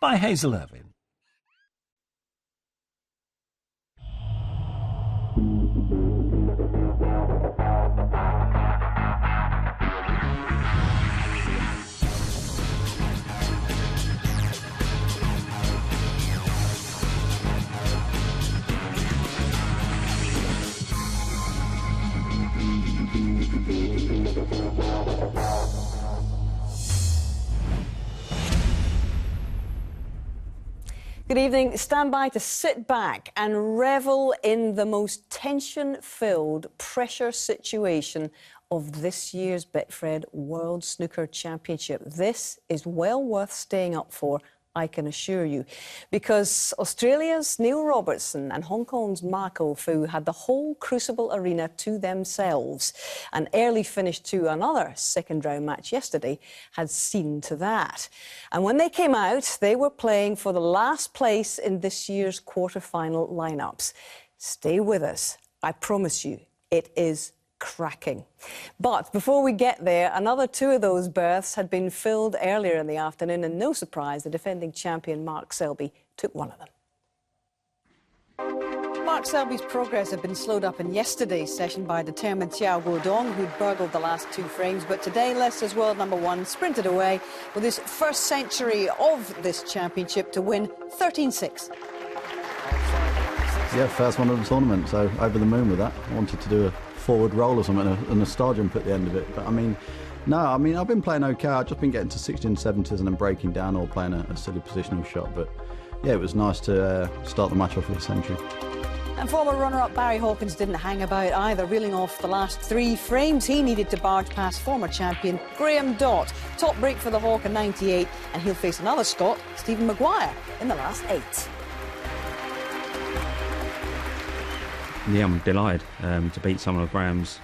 by Hazel Irvine. Good evening. Stand by to sit back and revel in the most tension-filled pressure situation of this year's Betfred World Snooker Championship. This is well worth staying up for, I can assure you, because Australia's Neil Robertson and Hong Kong's Mako Fu had the whole Crucible Arena to themselves. An early finish to another second-round match yesterday had seen to that. And when they came out, they were playing for the last place in this year's quarter-final lineups. Stay with us. I promise you, it is cracking. But before we get there, another two of those berths had been filled earlier in the afternoon, and no surprise, the defending champion Mark Selby took one of them. Mark Selby's progress had been slowed up in yesterday's session by determined Xiao Guodong, who'd burgled the last two frames, but today Leicester's world number one sprinted away with his first century of this championship to win 13-6. Yeah, first one of the tournament, so over the moon with that. I wanted to do a forward roll or something, a nostalgia jump at the end of it. But I mean, I've been playing okay. I've just been getting to 16, 70s and then breaking down or playing a silly positional shot. But yeah, it was nice to start the match off with a century. And former runner-up Barry Hawkins didn't hang about either, reeling off the last three frames. He needed to barge past former champion Graham Dott. Top break for the Hawk in 98, and he'll face another Scot, Stephen Maguire, in the last 8. Yeah, I'm delighted to beat someone of Graham's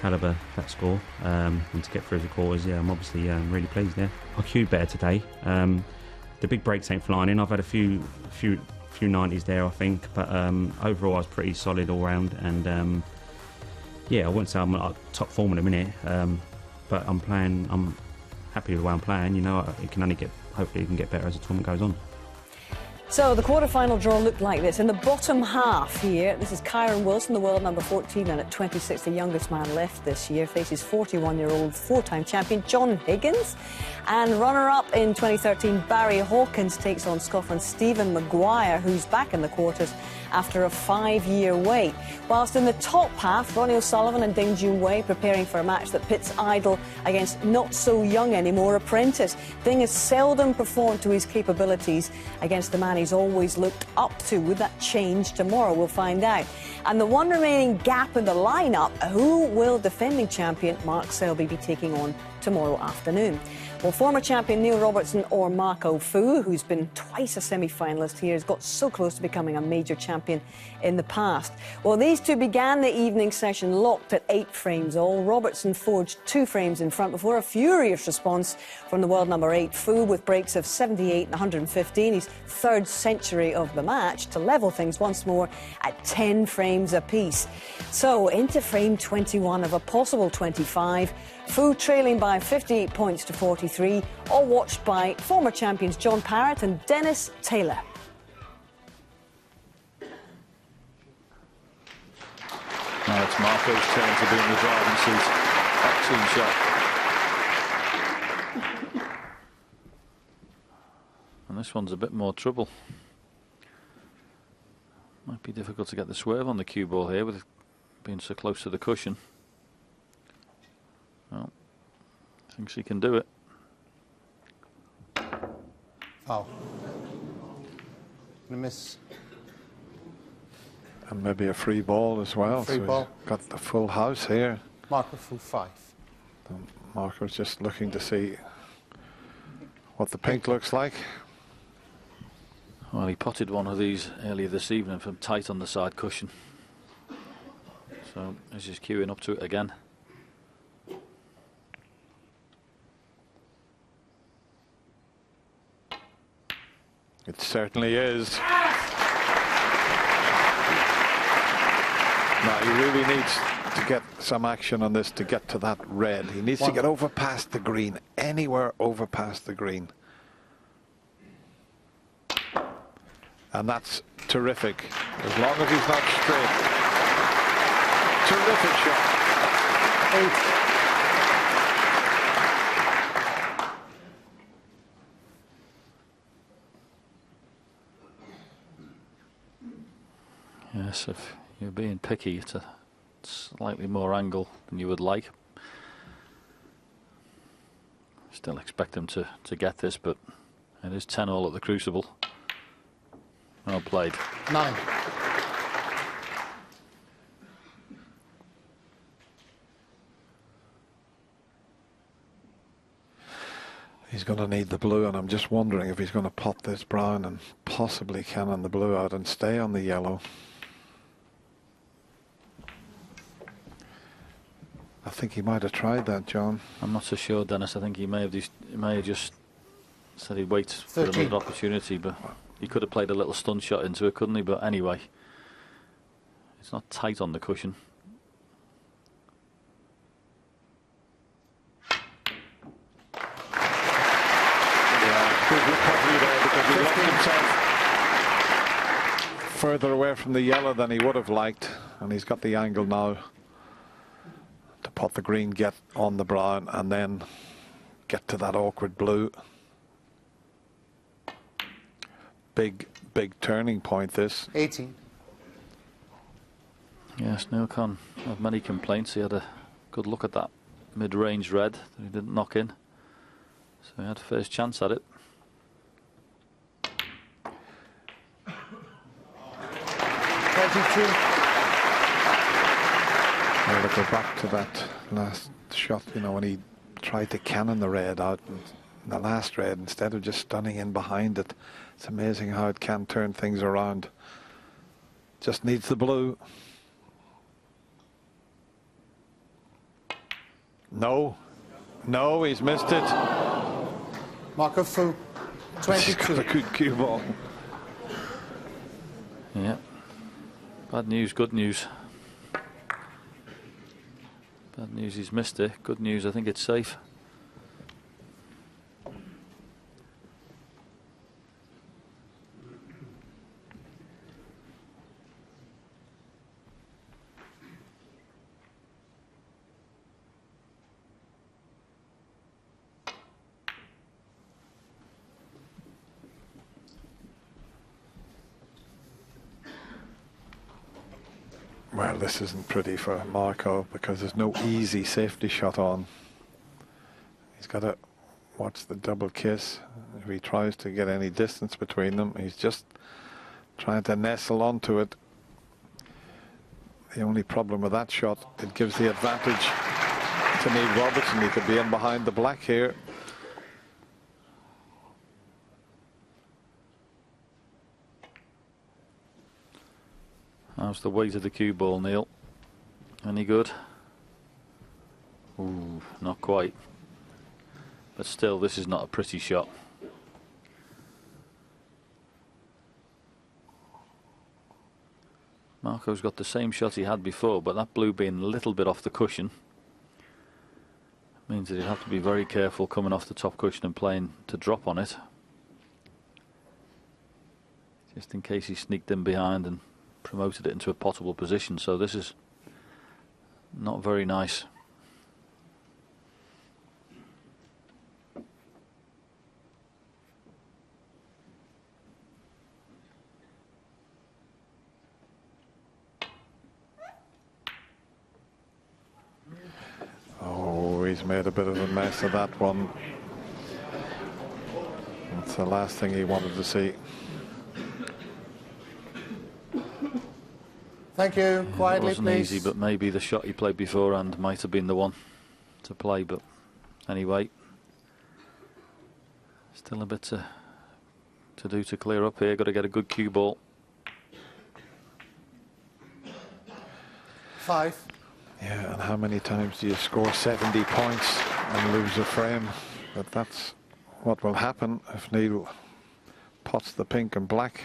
calibre, that score, and to get through the quarters. Yeah, I'm obviously really pleased there. I queued better today. The big breaks ain't flying in. I've had a few 90s there, I think, but overall I was pretty solid all round. And yeah, I wouldn't say I'm at top form in a minute, but I'm happy with the way I'm playing. You know, it can only hopefully it can get better as the tournament goes on. So the quarter-final draw looked like this. In the bottom half here, this is Kyron Wilson, the world number 14, and at 26, the youngest man left this year, faces 41-year-old four-time champion John Higgins. And runner-up in 2013, Barry Hawkins takes on Scotland's Stephen Maguire, who's back in the quarters after a 5-year wait. Whilst in the top half, Ronnie O'Sullivan and Ding Junhui preparing for a match that pits Idol against not-so-young anymore apprentice. Ding has seldom performed to his capabilities against the man he's always looked up to. Would that change tomorrow? We'll find out. And the one remaining gap in the lineup, who will defending champion Mark Selby be taking on tomorrow afternoon? Well, former champion Neil Robertson or Mako Fu, who's been twice a semi-finalist here, has got so close to becoming a major champion in the past. Well, these two began the evening session locked at 8 frames all. Robertson forged 2 frames in front before a furious response from the world number 8 Fu with breaks of 78 and 115, his third century of the match, to level things once more at 10 frames apiece. So into frame 21 of a possible 25. Fu trailing by 58 points to 43, all watched by former champions John Parrott and Dennis Taylor. Now it's Marco's turn to be in the driving seat. Excellent shot. And this one's a bit more trouble. Might be difficult to get the swerve on the cue ball here with it being so close to the cushion. Well, thinks he can do it. Oh. Gonna miss. And maybe a free ball as well. Free so ball. He's got the full house here. Marker full 5. The marker's just looking to see what the pink looks like. Well, he potted one of these earlier this evening from tight on the side cushion. So he's just queuing up to it again. It certainly is. Now he really needs to get some action on this to get to that red. He needs to get over past the green, anywhere over past the green. And that's terrific, as long as he's not straight. Terrific shot. 8. Yes, if you're being picky, it's a slightly more angle than you would like. Still expect him to get this, but it is 10-all at the Crucible. Well played. 9. He's going to need the blue, and I'm just wondering if he's going to pot this brown and possibly cannon the blue out and stay on the yellow. I think he might have tried that, John. I'm not so sure, Dennis. I think he may have just said he'd wait for 13. another opportunity, but he could have played a little stun shot into it, couldn't he? But anyway, it's not tight on the cushion. Yeah, good recovery there, because he left himself further away from the yellow than he would have liked, and he's got the angle now to pot the green, get on the brown, and then get to that awkward blue. Big turning point, this. 18. Yes, Snooker had many complaints. He had a good look at that mid-range red that he didn't knock in, so he had first chance at it. 22. Well, to go back to that last shot, you know, when he tried to cannon the red out, and the last red, instead of just stunning in behind it, it's amazing how it can turn things around. Just needs the blue. No, he's missed it. Marco Fu. He's got 22. a good cue ball. Yeah. Bad news, good news. Bad news, he's missed it. Good news, I think it's safe. Well, this isn't pretty for Marco, because there's no easy safety shot on. He's got to watch the double kiss. If he tries to get any distance between them, he's just trying to nestle onto it. The only problem with that shot, it gives the advantage to Neil Robertson. He could be in behind the black here. How's the weight of the cue ball, Neil? Any good? Ooh, not quite. But still, this is not a pretty shot. Marco's got the same shot he had before, but that blue being a little bit off the cushion means that he'll have to be very careful coming off the top cushion and playing to drop on it, just in case he sneaked in behind and promoted it into a potable position. So this is not very nice. Oh, he's made a bit of a mess of that one. That's the last thing he wanted to see. Thank you. It Quietly, wasn't please. easy, but maybe the shot he played beforehand might have been the one to play. But anyway, still a bit to do to clear up here. Got to get a good cue ball. 5. Yeah, and how many times do you score 70 points and lose a frame? But that's what will happen if Neil pots the pink and black.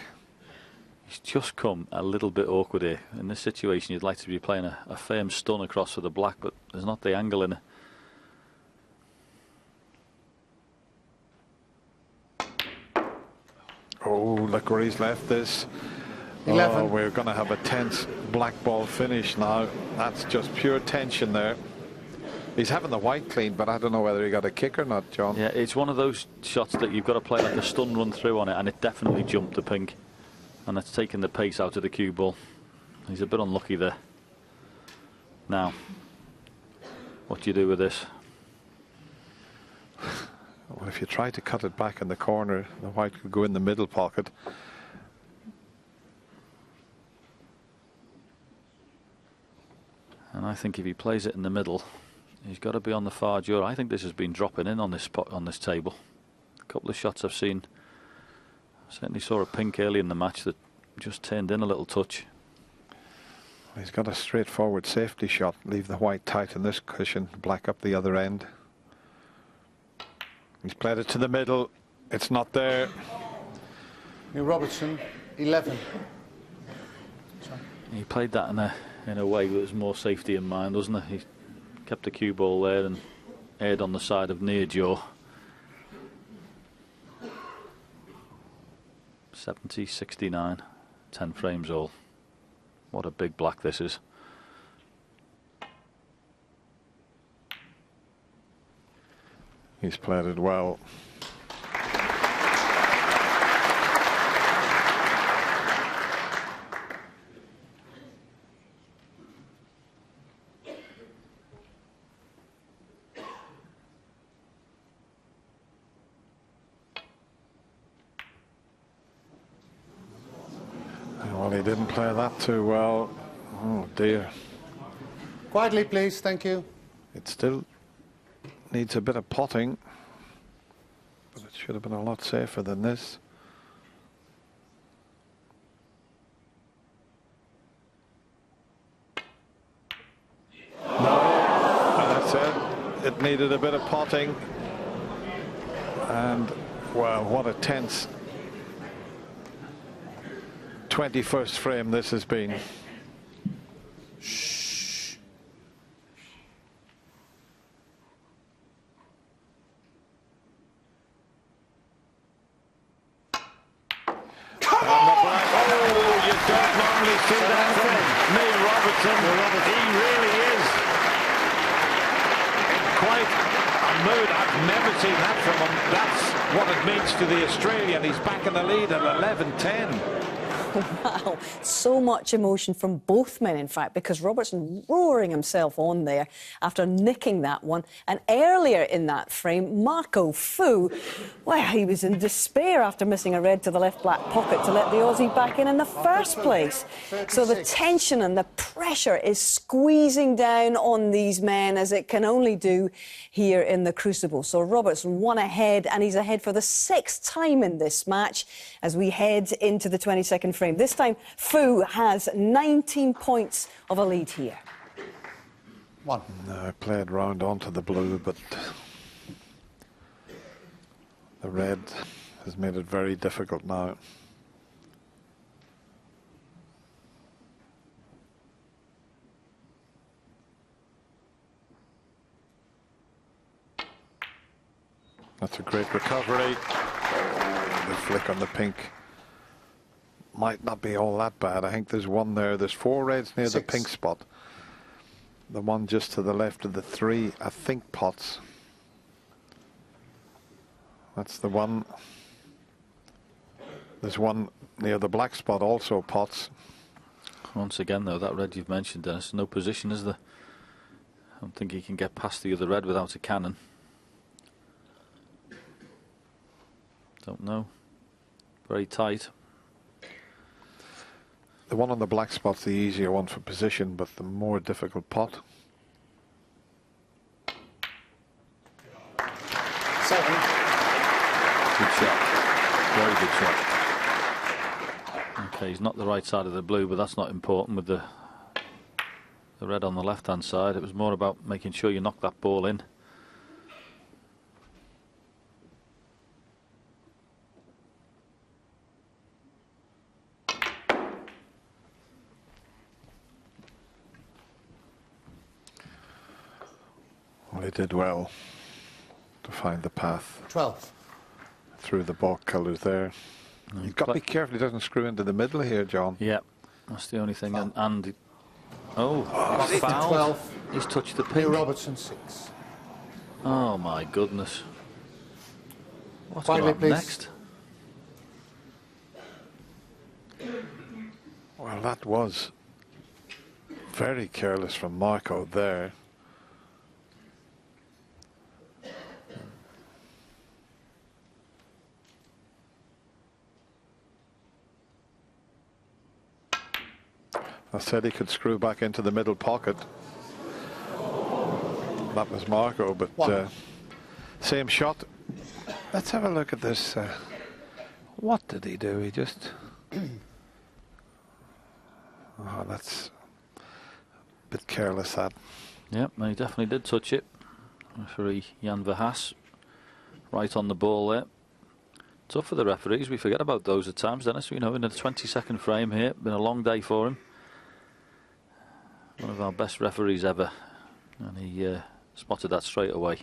He's just come a little bit awkward here. In this situation, you'd like to be playing a firm stun across for the black, but there's not the angle in it. Oh, look where he's left this. 11. Oh, we're going to have a tense black ball finish now. That's just pure tension there. He's having the white clean, but I don't know whether he got a kick or not, John. Yeah, it's one of those shots that you've got to play like a stun run through on it, and it definitely jumped the pink. And it's taken the pace out of the cue ball. He's a bit unlucky there. Now, what do you do with this? Well, if you try to cut it back in the corner, the white could go in the middle pocket. And I think if he plays it in the middle, he's got to be on the far jaw. I think this has been dropping in on this table. A couple of shots I've seen. Certainly saw a pink early in the match that just turned in a little touch. He's got a straightforward safety shot. Leave the white tight in this cushion, black up the other end. He's played it to the middle. It's not there. New Robertson, 11. Sorry. He played that in a way that was more safety in mind, wasn't he? He kept the cue ball there and aired on the side of near jaw. 70, 69, 10 frames all. What a big black this is. He's played it well. Well, he didn't play that too well. Oh dear. Quietly, please. Thank you. It still needs a bit of potting, but it should have been a lot safer than this. No, that's it. It needed a bit of potting. And, well, what a tense 21st frame this has been. Robertson, he really is in quite a mood. I've never seen that from him. That's what it means to the Australian. He's back in the lead at 11-10. Wow, so much emotion from both men, in fact, because Robertson roaring himself on there after nicking that one. And earlier in that frame, Marco Fu, well, he was in despair after missing a red to the left black pocket to let the Aussie back in the first place. So the tension and the pressure is squeezing down on these men, as it can only do here in the Crucible. So Robertson one ahead, and he's ahead for the 6th time in this match as we head into the 22nd frame. This time, Fu has 19 points of a lead here. One. I played round onto the blue, but the red has made it very difficult now. That's a great recovery. Oh, the flick on the pink might not be all that bad. I think there's one there. There's 4 reds near 6. the pink spot. The one just to the left of the 3, I think, pots. That's the one. There's one near the black spot, also pots. Once again, though, that red you've mentioned, Dennis, no position, is there? I don't think he can get past the other red without a cannon. Don't know. Very tight. The one on the black spot's the easier one for position, but the more difficult pot. 7. Good shot. Very good shot. Okay, he's not the right side of the blue, but that's not important with the red on the left-hand side. It was more about making sure you knock that ball in. Well, he did well to find the path 12. through the balk colours there. You've got to be careful he doesn't screw into the middle here, John. Yeah, that's the only thing. And he's 8 to fouled. 12. He's touched the Neil pink. Robertson 6. Oh my goodness. What's going Quietly, on please. next? Well, that was very careless from Marco there. I said he could screw back into the middle pocket. That was Marco, but same shot. Let's have a look at this. What did he do? He just... Oh, that's a bit careless, that. Yep, he definitely did touch it. Referee Jan Verhaas, right on the ball there. Tough for the referees. We forget about those at times, Dennis. You know, in a 20-second frame here, been a long day for him. One of our best referees ever, and he spotted that straight away.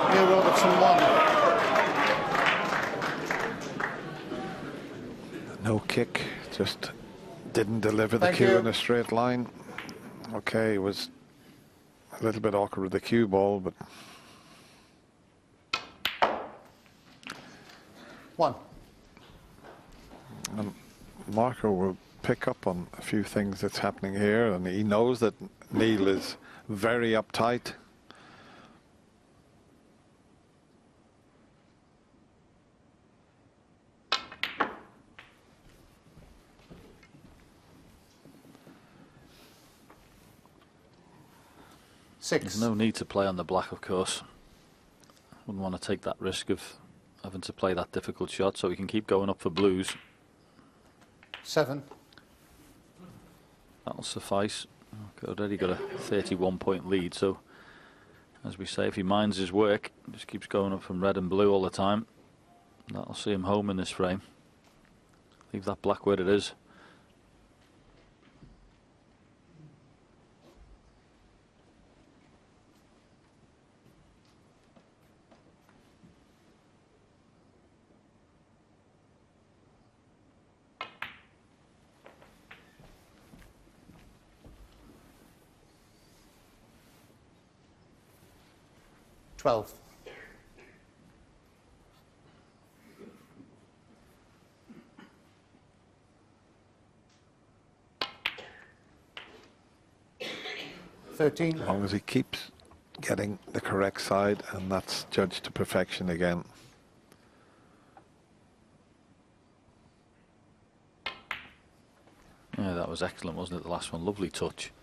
Neil Robertson 1. No kick, just didn't deliver the Thank cue you. in a straight line. Okay, it was a little bit awkward with the cue ball, but 1. Marco will pick up on a few things that's happening here, and he knows that Neil is very uptight. There's no need to play on the black, of course. Wouldn't want to take that risk of having to play that difficult shot, so he can keep going up for blues. 7. That'll suffice. Already got a 31-point lead, so as we say, if he minds his work, just keeps going up from red and blue all the time, that'll see him home in this frame. Leave that black where it is. Twelve. Thirteen. As long as he keeps getting the correct side, and that's judged to perfection again. Yeah, that was excellent, wasn't it? The last one, lovely touch.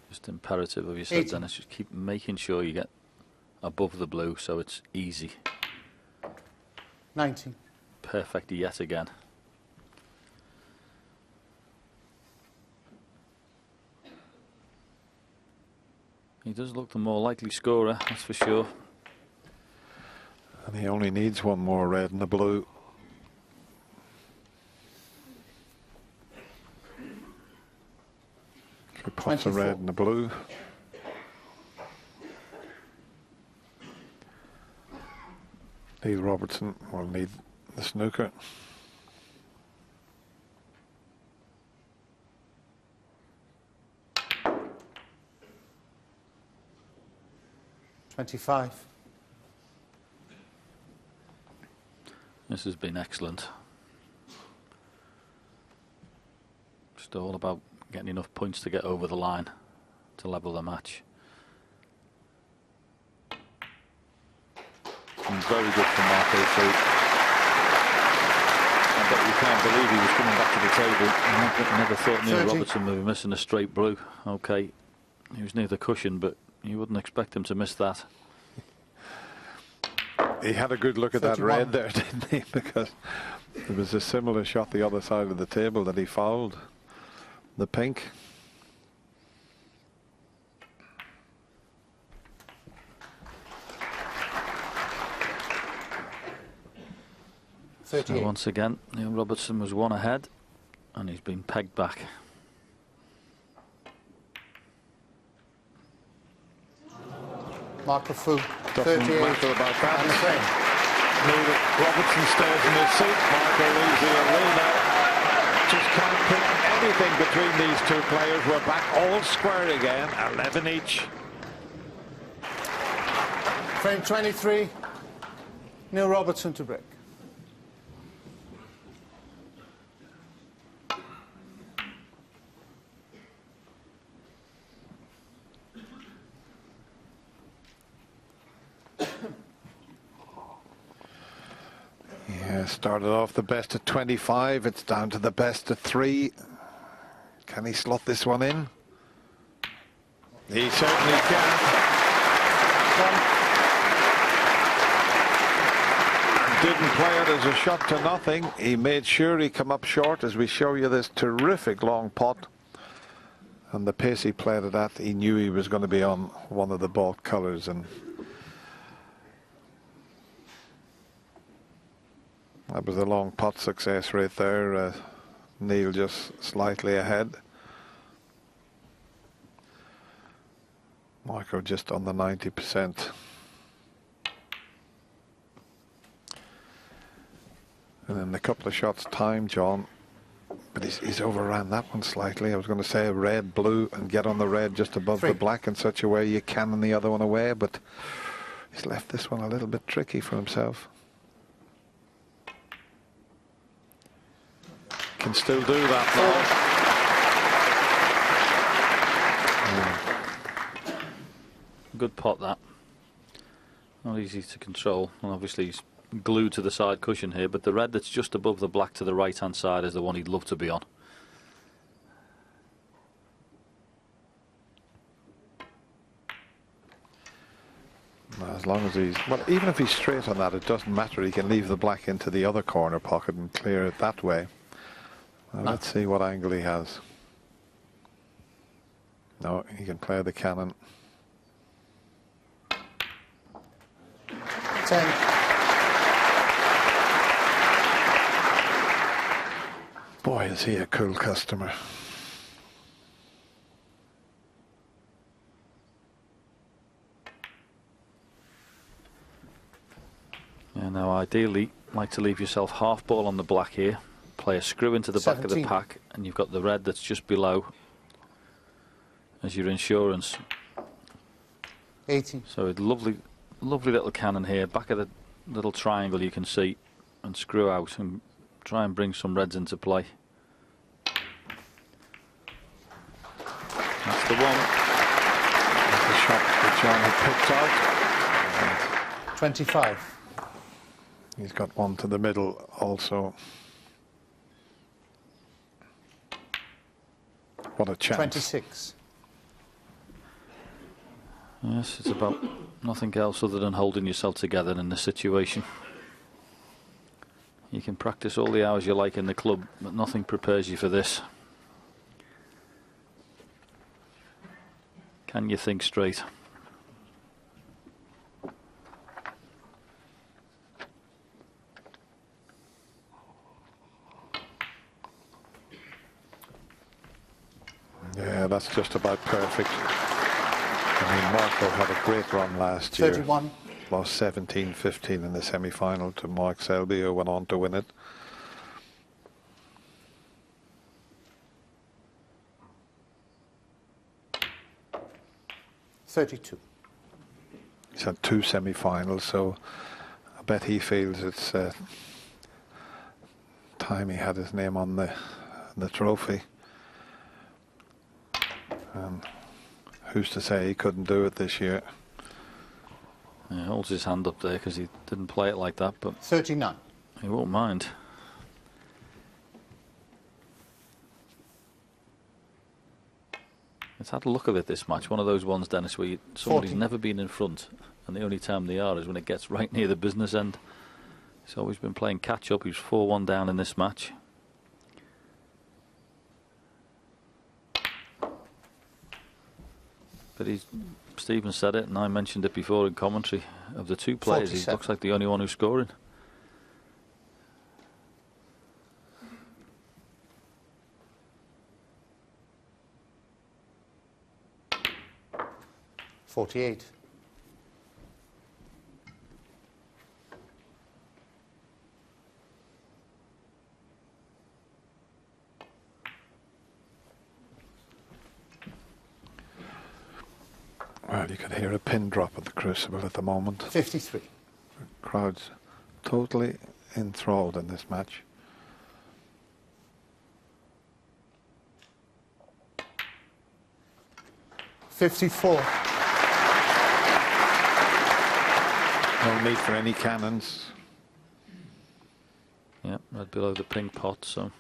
Just imperative of you said, Dennis, just keep making sure you get above the blue so it's easy. 19. Perfect yet again. He does look the more likely scorer, that's for sure. And he only needs one more red and a blue. He pops a red and a blue. Neil Robertson will need the snooker. $25. This has been excellent. Just all about getting enough points to get over the line to level the match. And very good from Marco too. I bet you can't believe he was coming back to the table. I never thought Neil Robertson would be missing a straight blue. Okay, he was near the cushion, but you wouldn't expect him to miss that. He had a good look at that red there, didn't he? Because there was a similar shot the other side of the table that he fouled. The pink. So 38. once again, Neil Robertson was one ahead, and he's been pegged back. Marco Fu, Doesn't 38. matter about that. And the frame. Robertson stays in his seat. Marco leaves the arena. Just can't put anything between these two players. We're back all square again, 11 each. Frame 23. Neil Robertson to break. Yeah, started off the best of 25. It's down to the best of 3. Can he slot this one in? He certainly can. Didn't play it as a shot to nothing. He made sure he come up short as we show you this terrific long pot. And the pace he played it at, he knew he was going to be on one of the ball colours, and that was a long pot success right there. Neil just slightly ahead. Marco just on the 90%. And then a couple of shots time, John. But he's overran that one slightly. I was going to say red, blue, and get on the red just above the black in such a way you can the other one away. But he's left this one a little bit tricky for himself. Can still do that now. Good pot, that. Not easy to control. And obviously he's glued to the side cushion here, but the red that's just above the black to the right hand side is the one he'd love to be on. As long as he's, well, even if he's straight on that, it doesn't matter. He can leave the black into the other corner pocket and clear it that way. Well, let's see what angle he has. No, he can play the cannon. 10. Boy, is he a cool customer. Yeah, now ideally, like to leave yourself half ball on the black here, play a screw into the back of the pack, and you've got the red that's just below as your insurance. 18. So a lovely little cannon here, back of the little triangle you can see, and screw out and try and bring some reds into play. That's the one. That's the shot that John had picked out. 25. He's got one to the middle also. What a chance. 26. Yes, it's about nothing else other than holding yourself together in this situation. You can practice all the hours you like in the club, but nothing prepares you for this. Can you think straight? Yeah, that's just about perfect. I mean, Marco had a great run last year. 31. Lost 17-15 in the semi-final to Mark Selby, who went on to win it. $32. He's had 2 semi-finals, so I bet he feels it's time he had his name on the trophy. And who's to say he couldn't do it this year? He holds his hand up there because he didn't play it like that, but 39. he won't mind. It's had a look of it, this match. One of those ones, Dennis, where somebody's 40. never been in front, and the only time they are is when it gets right near the business end. He's always been playing catch up. He's 4-1 down in this match. But Stephen said it, and I mentioned it before in commentary. Of the two players, he 47. looks like the only one who's scoring. 48. Well, you can hear a pin drop at the Crucible at the moment. 53. Crowd's totally enthralled in this match. $54. No need for any cannons. Yeah, right below the pink pot, so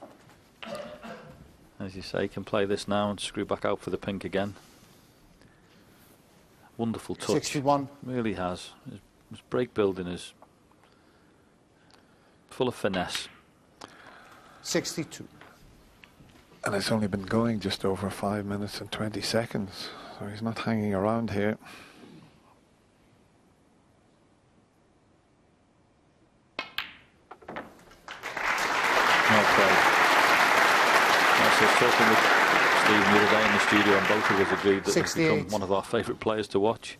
as you say, can play this now and screw back out for the pink again. Wonderful touch. 61. Really has. His break building is full of finesse. 62. And it's only been going just over 5 minutes and 20 seconds. So he's not hanging around here. Well played. I was talking with Steve the other day in the studio, and both of us agreed that he's become one of our favourite players to watch,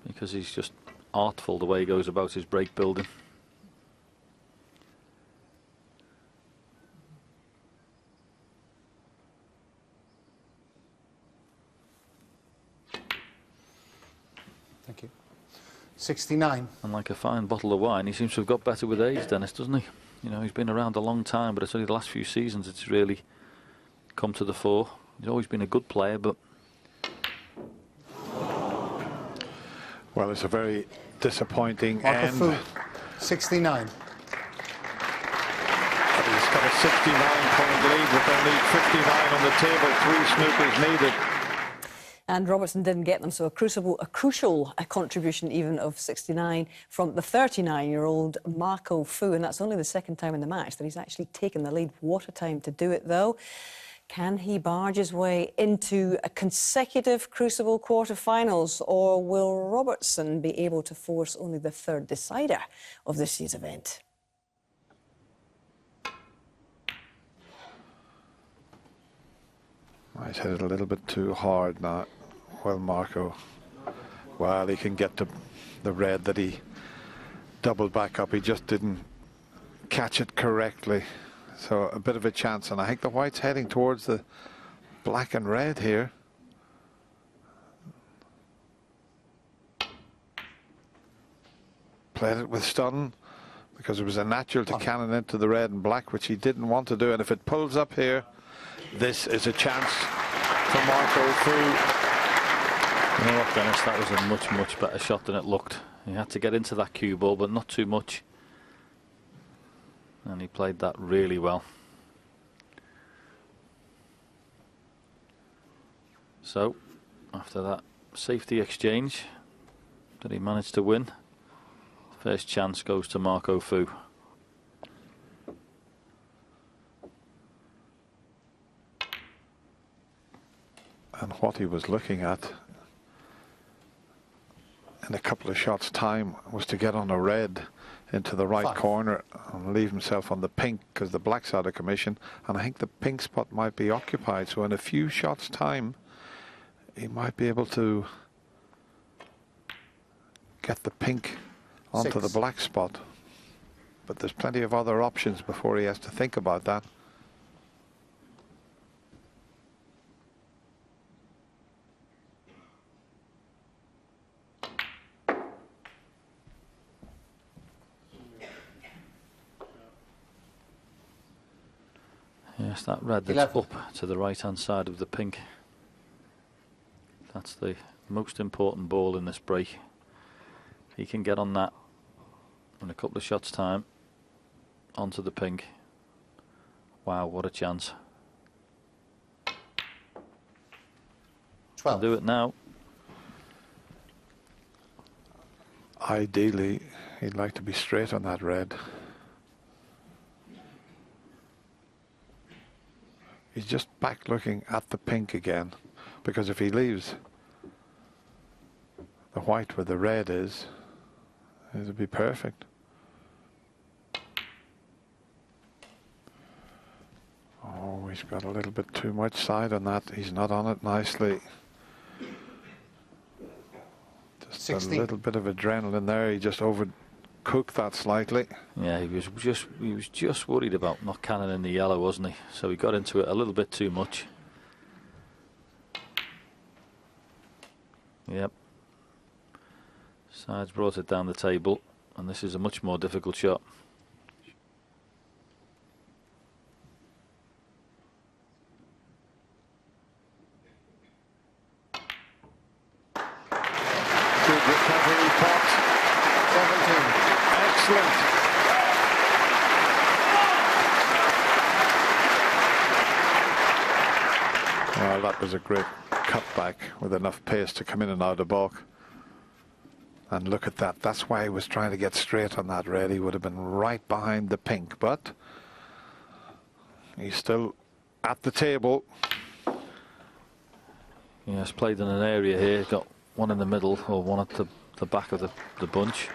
because he's just artful the way he goes about his break building. Thank you. 69. And like a fine bottle of wine, he seems to have got better with age, Dennis, doesn't he? You know, he's been around a long time, but it's only the last few seasons it's really come to the fore. He's always been a good player, but... Well, it's a very disappointing Marco end. Fu. 69. But he's got a 69-point lead with only 59 on the table. 3 snookers needed. And Robertson didn't get them, so a crucial contribution even of 69 from the 39-year-old Marco Fu, and that's only the second time in the match that he's actually taken the lead. What a time to do it, though. Can he barge his way into a consecutive Crucible quarter-finals, or will Robertson be able to force only the third decider of this year's event? He's hit it a little bit too hard now. Well, Marco, well, he can get to the red that he doubled back up. He just didn't catch it correctly. So a bit of a chance, and I think the white's heading towards the black and red here. Played it with stun because it was a natural to cannon into the red and black, which he didn't want to do. And if it pulls up here, this is a chance for Marco Fu. You know what, Dennis, that was a much, much better shot than it looked. He had to get into that cue ball, but not too much. And he played that really well. So, after that safety exchange that he managed to win, first chance goes to Marco Fu. And what he was looking at in a couple of shots' time was to get on a red into the right corner and leave himself on the pink, because the black's out of commission, and I think the pink spot might be occupied. So in a few shots' time, he might be able to get the pink onto the black spot. But there's plenty of other options before he has to think about that. Yes, that red that's up to the right-hand side of the pink. That's the most important ball in this break. If he can get on that in a couple of shots' time onto the pink. Wow, what a chance. 12. I'll do it now. Ideally, he'd like to be straight on that red. He's just back looking at the pink again, because if he leaves the white where the red is, it'll be perfect. Oh, he's got a little bit too much side on that. He's not on it nicely. Just 16. a little bit of adrenaline there. He just overcooked that slightly. Yeah, he was just worried about not cannoning the yellow, wasn't he? So he got into it a little bit too much. Yep. Sides brought it down the table, and this is a much more difficult shot. Good recovery pot. 17. Excellent. Well, that was a great cutback with enough pace to come in and out of balk. And look at that. That's why he was trying to get straight on that red. He would have been right behind the pink, but he's still at the table. Yes, played in an area here. Got one in the middle, or one at the back of the bunch.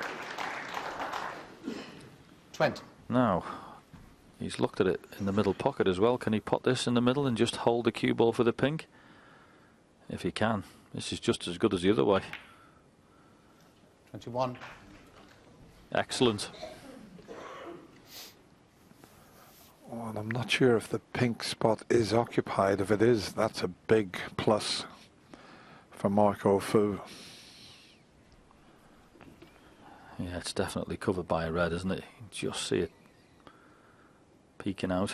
20. Now, he's looked at it in the middle pocket as well. Can he pot this in the middle and just hold the cue ball for the pink? If he can, this is just as good as the other way. 21. Excellent. Well, I'm not sure if the pink spot is occupied. If it is, that's a big plus for Marco Fu. Yeah, it's definitely covered by a red, isn't it? You just see it peeking out.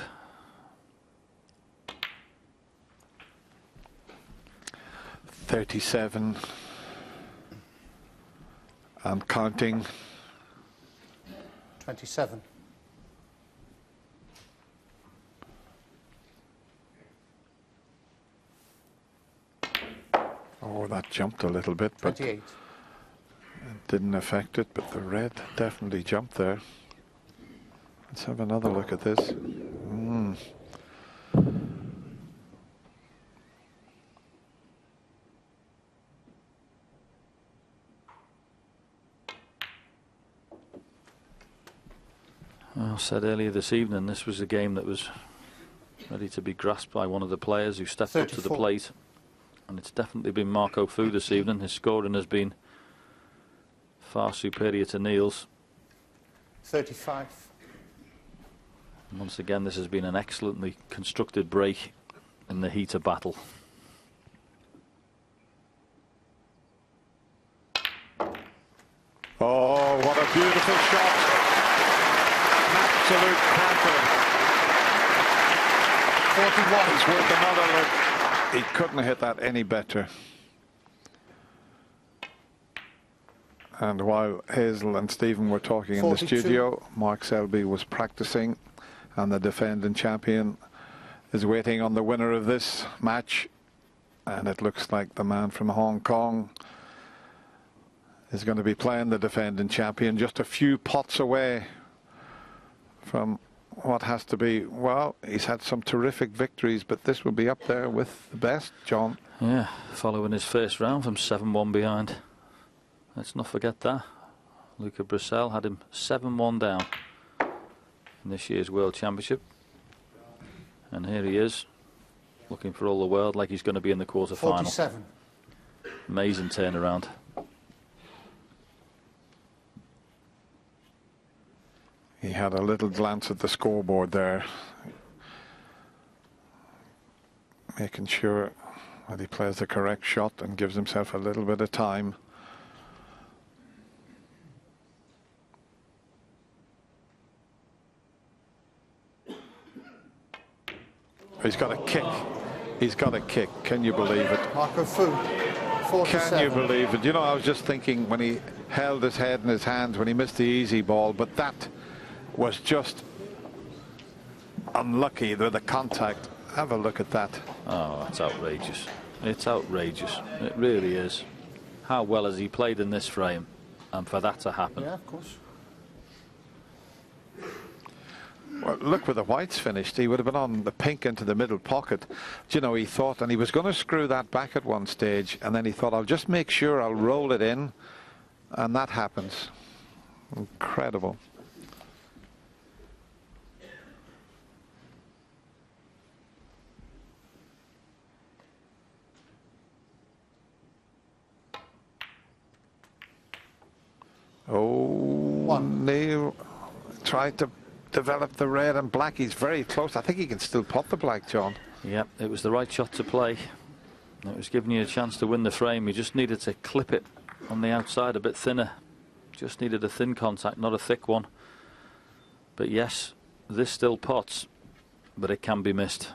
.37 and counting. 27. Oh, that jumped a little bit, but 28. it didn't affect it. But the red definitely jumped there. Let's have another look at this. I said earlier this evening, this was a game that was ready to be grasped by one of the players who stepped up to the 34. plate. And it's definitely been Marco Fu this evening. His scoring has been far superior to Neil's. 35. And once again, this has been an excellently constructed break in the heat of battle. Oh, what a beautiful shot. An absolute cracker. 41. It's worth another look. He couldn't have hit that any better. And while Hazel and Stephen were talking in the 42. studio, Mark Selby was practicing, and the defending champion is waiting on the winner of this match. And it looks like the man from Hong Kong is going to be playing the defending champion, just a few pots away from what has to be, well, he's had some terrific victories, but this will be up there with the best, John. Yeah, following his first round from 7-1 behind. Let's not forget that. Luca Brissell had him 7-1 down in this year's World Championship. And here he is, looking for all the world like he's going to be in the quarter-final. 47. Amazing turnaround. He had a little glance at the scoreboard there, making sure that he plays the correct shot and gives himself a little bit of time. He's got a kick. He's got a kick. Can you believe it? Marco Fu. 47. Can you believe it? You know, I was just thinking when he held his head in his hands when he missed the easy ball, but that was just unlucky with the contact. Have a look at that. Oh, that's outrageous. It's outrageous. It really is. How well has he played in this frame? And for that to happen. Yeah, of course. Well, look where the whites finished. He would have been on the pink into the middle pocket. Do you know, he thought, and he was going to screw that back at one stage, and then he thought, I'll just make sure I'll roll it in, and that happens. Incredible. Oh, Neil tried to develop the red and black. He's very close. I think he can still pot the black, John. Yep, it was the right shot to play. It was giving you a chance to win the frame. You just needed to clip it on the outside a bit thinner. Just needed a thin contact, not a thick one. But yes, this still pots, but it can be missed.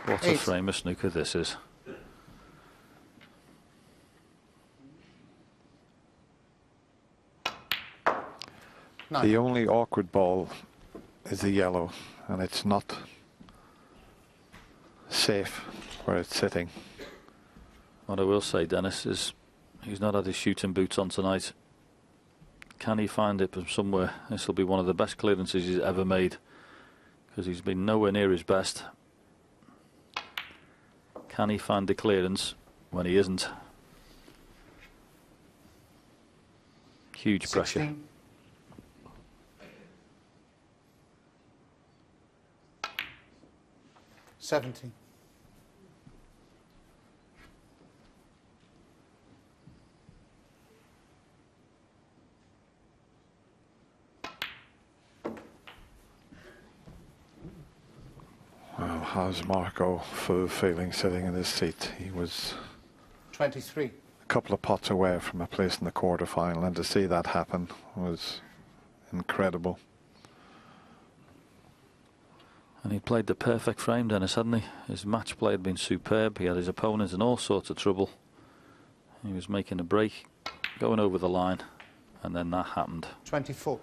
What a frame of snooker this is. The only awkward ball is the yellow, and it's not safe where it's sitting. What I will say, Dennis, is he's not had his shooting boots on tonight. Can he find it from somewhere? This will be one of the best clearances he's ever made, because he's been nowhere near his best. Can he find the clearance when he isn't? Huge pressure. 16. $17. Well, how's Marco feeling sitting in his seat? He was 23. a couple of pots away from a place in the quarterfinal, and to see that happen was incredible. And he played the perfect frame, Dennis, hadn't he? His match play had been superb. He had his opponents in all sorts of trouble. He was making a break, going over the line, and then that happened. 24.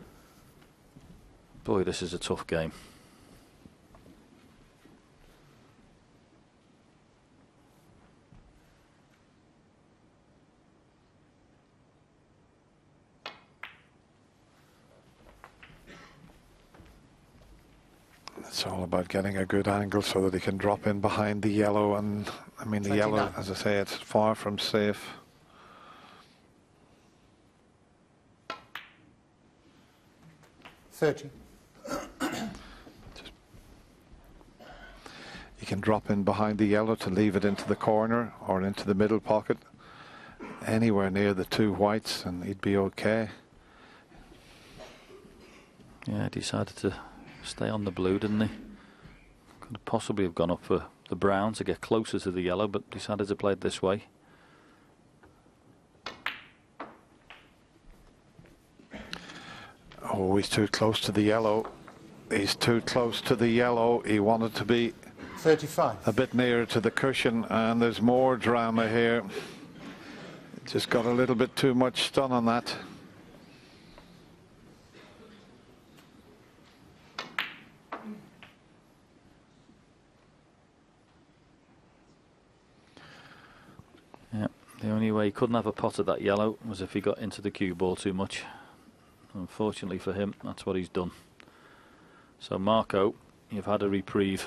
Boy, this is a tough game. It's all about getting a good angle so that he can drop in behind the yellow, and I mean the 29. yellow, as I say, it's far from safe. $30. You can drop in behind the yellow to leave it into the corner or into the middle pocket, anywhere near the two whites, and he'd be okay. Yeah, decided to stay on the blue, didn't he? Could have possibly have gone up for the brown to get closer to the yellow, but decided to play it this way. Oh, he's too close to the yellow. He's too close to the yellow. He wanted to be 35. a bit nearer to the cushion, and there's more drama here. Just got a little bit too much stun on that. Yeah, the only way he couldn't have a pot at that yellow was if he got into the cue ball too much. Unfortunately for him, that's what he's done. So Marco, you've had a reprieve.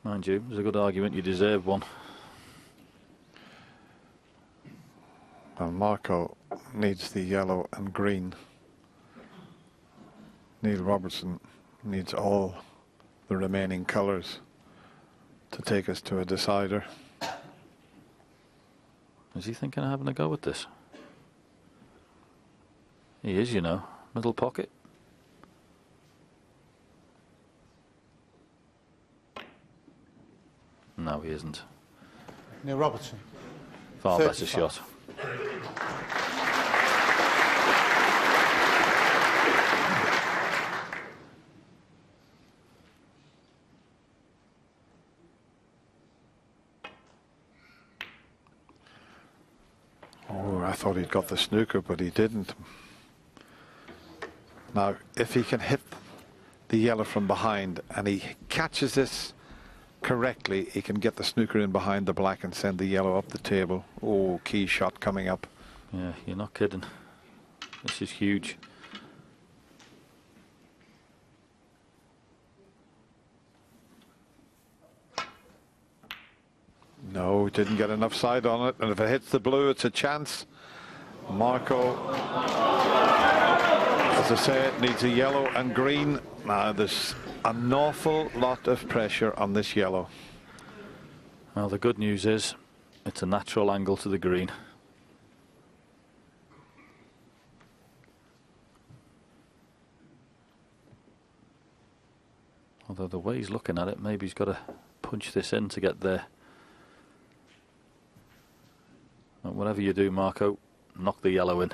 Mind you, there's a good argument you deserve one. Well, Marco needs the yellow and green. Neil Robertson needs all the remaining colours to take us to a decider. Is he thinking of having a go at this? He is, you know. Middle pocket. No, he isn't. Neil Robertson. Far better 35. shot. Oh, I thought he'd got the snooker, but he didn't. Now, if he can hit the yellow from behind and he catches this correctly, he can get the snooker in behind the black and send the yellow up the table. Oh, key shot coming up. Yeah, you're not kidding. This is huge. No, didn't get enough side on it, and if it hits the blue, it's a chance. Marco, as I say, needs a yellow and green. Now there's an awful lot of pressure on this yellow. Well, the good news is it's a natural angle to the green. Although the way he's looking at it, maybe he's got to punch this in to get there. But whatever you do, Marco, knock the yellow in.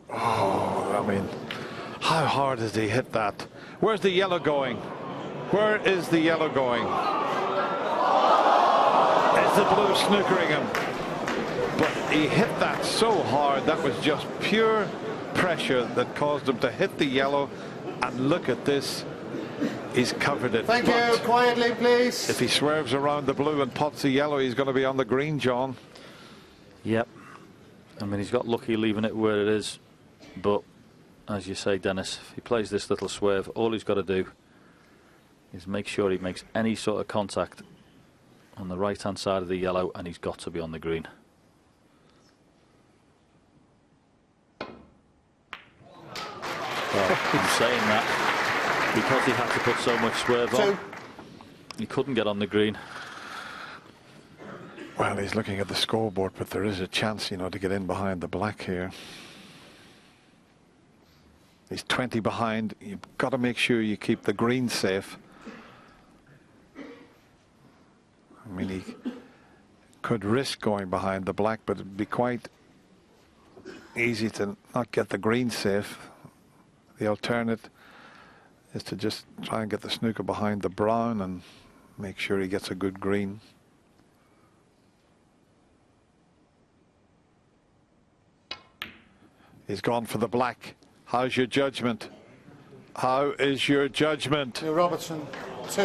Oh, I mean, how hard has he hit that? Where's the yellow going? Where is the yellow going? Is the blue snookering him? But he hit that so hard, that was just pure pressure that caused him to hit the yellow. And look at this, he's covered it. Thank you. Quietly, please. If he swerves around the blue and pots the yellow, he's going to be on the green, John. Yep. I mean, he's got lucky leaving it where it is. But, as you say, Dennis, if he plays this little swerve, all he's got to do is make sure he makes any sort of contact on the right-hand side of the yellow, and he's got to be on the green. Well, I'm saying that because he had to put so much swerve on, he couldn't get on the green. Well, he's looking at the scoreboard, but there is a chance, you know, to get in behind the black here. He's 20 behind. You've got to make sure you keep the green safe. I mean, he could risk going behind the black, but it'd be quite easy to not get the green safe. The alternate is to just try and get the snooker behind the brown and make sure he gets a good green. He's gone for the black. How's your judgment? How is your judgment? Robertson, 2.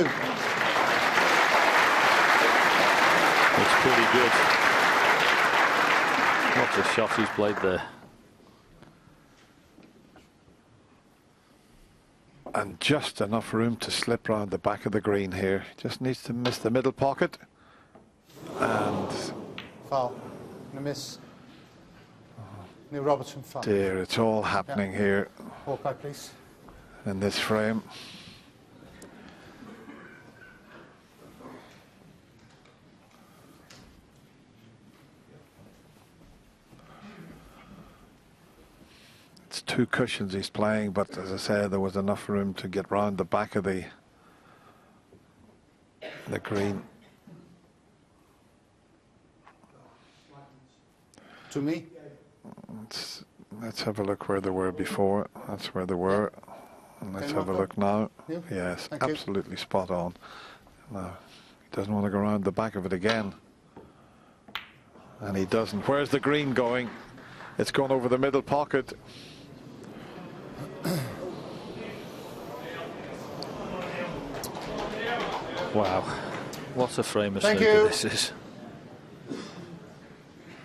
It's pretty good. What a shot he's played there. And just enough room to slip round the back of the green here. Just needs to miss the middle pocket. And Foul. And a miss. Neil Robertson, foul. dear, it's all happening here Walk back, please. in this frame. It's 2 cushions he's playing, but as I said, there was enough room to get round the back of the green. To me. Let's have a look where they were before. That's where they were. And let's have a look now. Yeah. Yes, Thank you. absolutely spot on. Now, he doesn't want to go around the back of it again. And he doesn't. Where's the green going? It's gone over the middle pocket. Wow. What a frame of Thank snooker you. this is.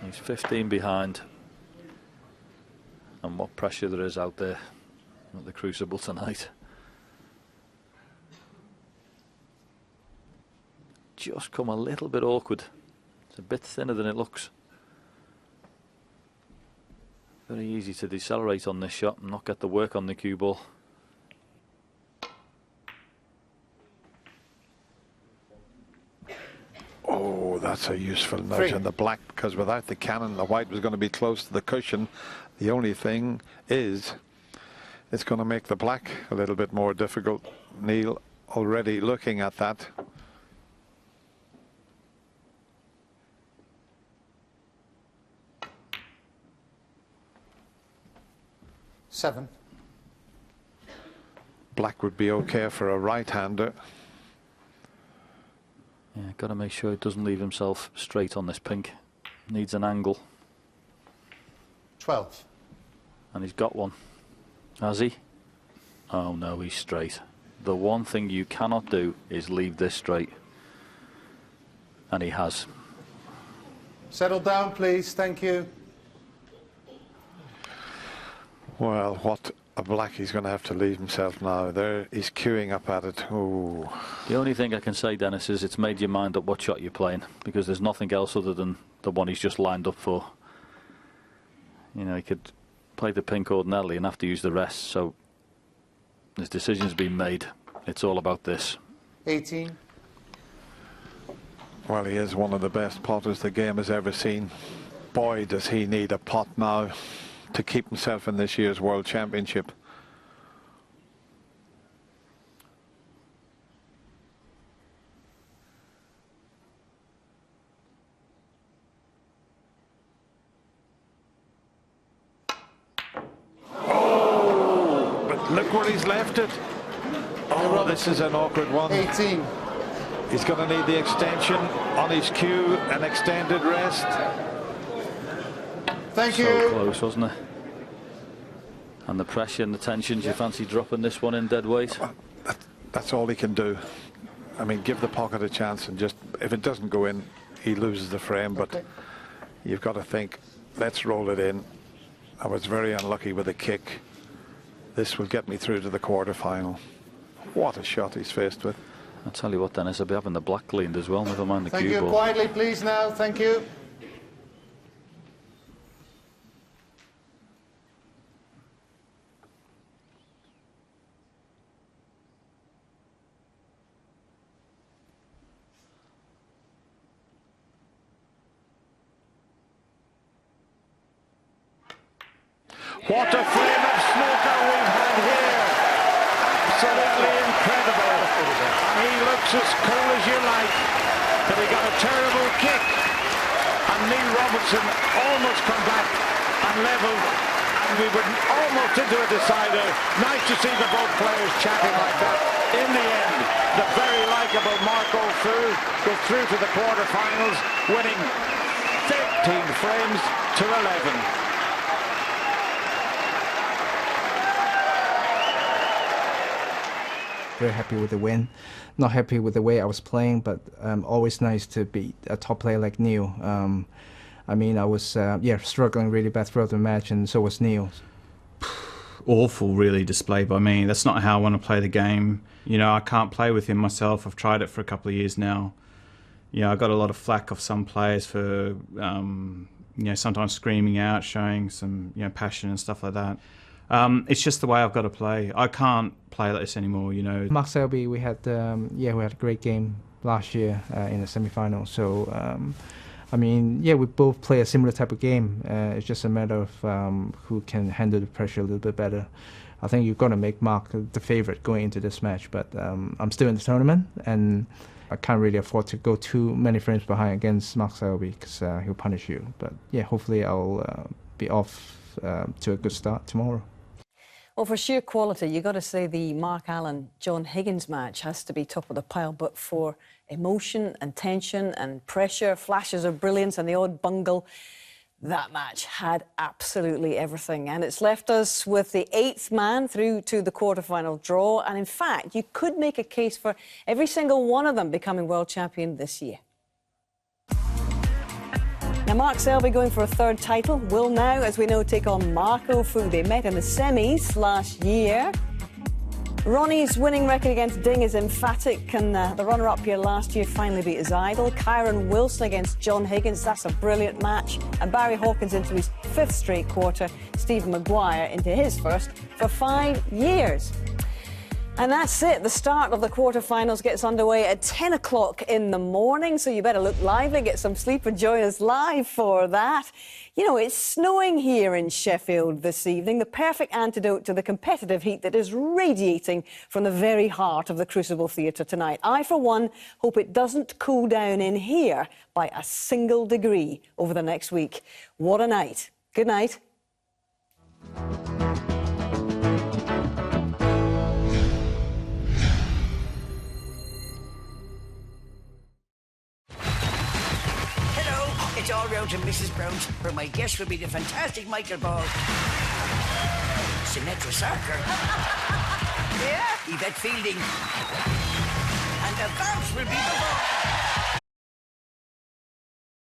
He's 15 behind. And what pressure there is out there at the Crucible tonight. Just come a little bit awkward. It's a bit thinner than it looks. Very easy to decelerate on this shot and not get the work on the cue ball. Oh, that's a useful nudge on the black, because without the cannon, the white was going to be close to the cushion. The only thing is, it's going to make the black a little bit more difficult. Neil already looking at that. Seven. Black would be okay for a right-hander. Yeah, got to make sure he doesn't leave himself straight on this pink. Needs an angle. 12. And he's got one. Has he? Oh no, he's straight. The one thing you cannot do is leave this straight. And he has. Settle down, please. Thank you. Well, what Blackie's going to have to leave himself now. There, he's queuing up at it. Ooh. The only thing I can say, Dennis, is it's made your mind up what shot you're playing, because there's nothing else other than the one he's just lined up for. You know, he could play the pink ordinarily and have to use the rest, so his decision's been made. It's all about this. 18. Well, he is one of the best potters the game has ever seen. Boy, does he need a pot now to keep himself in this year's World Championship. Oh, but look where he's left it. Oh, this is an awkward one. 18. He's going to need the extension on his cue, an extended rest. Thank you. So close, wasn't it? And the pressure and the tension, do you fancy dropping this one in dead weight? That's all he can do. I mean, give the pocket a chance, and just, if it doesn't go in, he loses the frame. But you've got to think, let's roll it in. I was very unlucky with the kick. This will get me through to the quarter-final. What a shot he's faced with. I'll tell you what, Dennis, I'll be having the black cleaned as well, never mind the cue ball. Thank you. Quietly, please, now. Thank you. What a frame of snooker we've had here. Absolutely incredible. He looks as cool as you like, but he got a terrible kick. And Neil Robertson almost come back and levelled, and we were almost into a decider. Nice to see the both players chatting like that. In the end, the very likeable Marco Fu goes through to the quarterfinals, winning 13 frames to 11. Very happy with the win. Not happy with the way I was playing, but always nice to beat a top player like Neil. I mean, I was struggling really bad throughout the match, and so was Neil. Awful, really, display by me. That's not how I want to play the game. You know, I can't play with him myself. I've tried it for a couple of years now. You know, I got a lot of flack off some players for, you know, sometimes screaming out, showing some, you know, passion and stuff like that. It's just the way I've got to play. I can't play like this anymore, you know. Mark Selby, we had we had a great game last year in the semi-final. So, I mean, we both play a similar type of game. It's just a matter of who can handle the pressure a little bit better. I think you've got to make Mark the favorite going into this match, but I'm still in the tournament, and I can't really afford to go too many frames behind against Mark Selby, because he'll punish you. But yeah, hopefully I'll be off to a good start tomorrow. Well, for sheer quality, you've got to say the Mark Allen-John Higgins match has to be top of the pile, but for emotion and tension and pressure, flashes of brilliance and the odd bungle, that match had absolutely everything. And it's left us with the 8th man through to the quarterfinal draw. And in fact, you could make a case for every single one of them becoming world champion this year. Now, Mark Selby going for a 3rd title will now, as we know, take on Marco Fu. They met in the semis last year. Ronnie's winning record against Ding is emphatic, and the runner-up here last year finally beat his idol. Kyron Wilson against John Higgins, that's a brilliant match. And Barry Hawkins into his 5th straight quarter. Stephen Maguire into his 1st for 5 years. And that's it. The start of the quarterfinals gets underway at 10 o'clock in the morning, so you better look lively, get some sleep and join us live for that. You know, it's snowing here in Sheffield this evening, the perfect antidote to the competitive heat that is radiating from the very heart of the Crucible Theatre tonight. I, for one, hope it doesn't cool down in here by a single degree over the next week. What a night. Good night. It's all round to Mrs. Brown's, where my guest will be the fantastic Michael Ball. Sinatra Sarker. Yeah. Yvette Fielding. And the Vamps will be the ball.